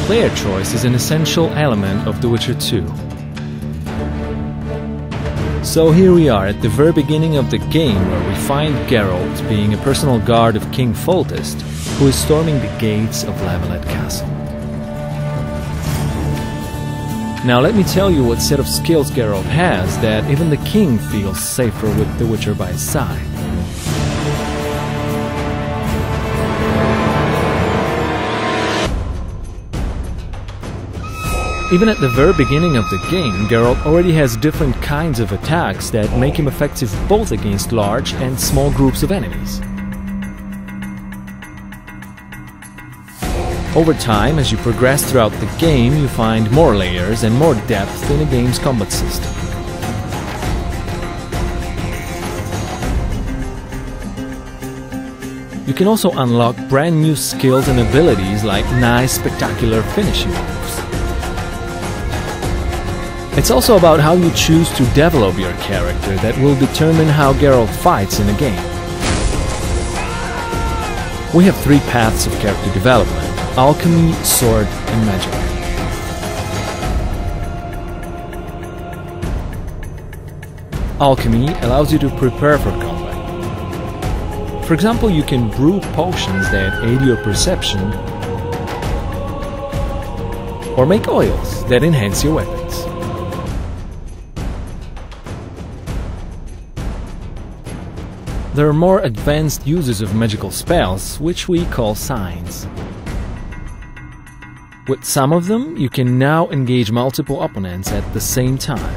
player choice is an essential element of The Witcher 2. So here we are at the very beginning of the game, where we find Geralt being a personal guard of King Foltest, who is storming the gates of Lavalette Castle. Now let me tell you what set of skills Geralt has that even the king feels safer with the Witcher by his side. Even at the very beginning of the game, Geralt already has different kinds of attacks that make him effective both against large and small groups of enemies. Over time, as you progress throughout the game, you find more layers and more depth in the game's combat system. You can also unlock brand new skills and abilities like nice, spectacular finishing moves. It's also about how you choose to develop your character that will determine how Geralt fights in a game. We have three paths of character development: alchemy, sword, and magic. Alchemy allows you to prepare for combat. For example, you can brew potions that aid your perception, or make oils that enhance your weapons. There are more advanced uses of magical spells, which we call signs. With some of them, you can now engage multiple opponents at the same time.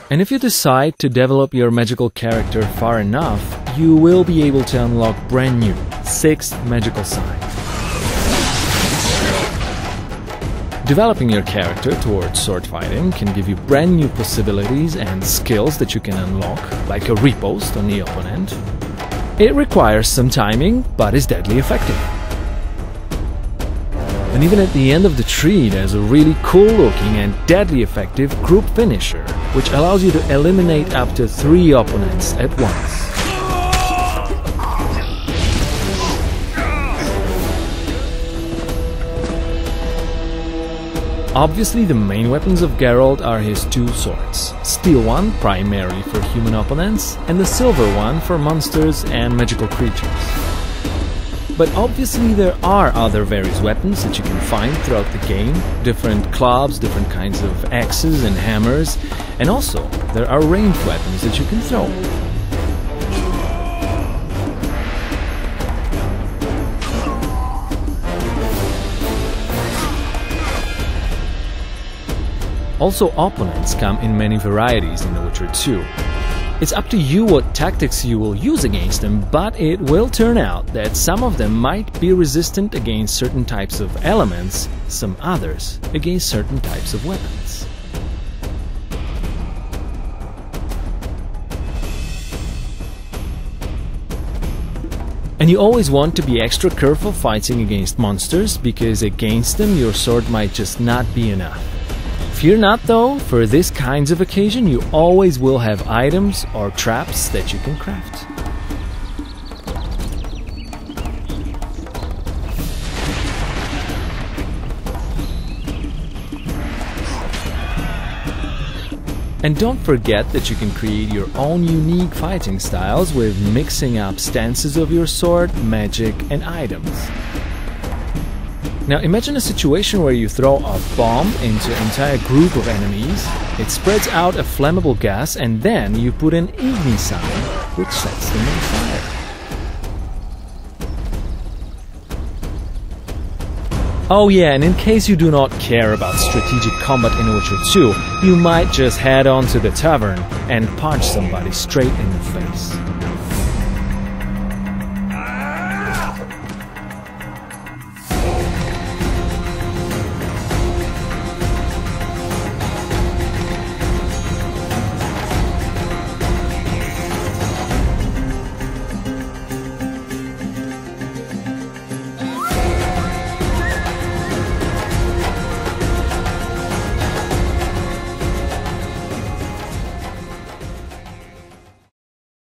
And if you decide to develop your magical character far enough, you will be able to unlock brand new 6 magical signs. Developing your character towards sword fighting can give you brand new possibilities and skills that you can unlock, like a riposte on the opponent. It requires some timing, but is deadly effective. And even at the end of the tree, there's a really cool looking and deadly effective group finisher, which allows you to eliminate up to 3 opponents at once. Obviously, the main weapons of Geralt are his 2 swords: steel one primarily for human opponents, and the silver one for monsters and magical creatures. But obviously there are other various weapons that you can find throughout the game: different clubs, different kinds of axes and hammers, and also there are ranged weapons that you can throw. Also, opponents come in many varieties in The Witcher 2. It's up to you what tactics you will use against them, but it will turn out that some of them might be resistant against certain types of elements, some others against certain types of weapons. And you always want to be extra careful fighting against monsters, because against them your sword might just not be enough. Fear not though, for this kinds of occasion you always will have items or traps that you can craft. And don't forget that you can create your own unique fighting styles with mixing up stances of your sword, magic, and items. Now imagine a situation where you throw a bomb into an entire group of enemies, it spreads out a flammable gas, and then you put an igni sign, which sets them on fire. Oh yeah, and in case you do not care about strategic combat in Witcher 2, you might just head on to the tavern and punch somebody straight in the face.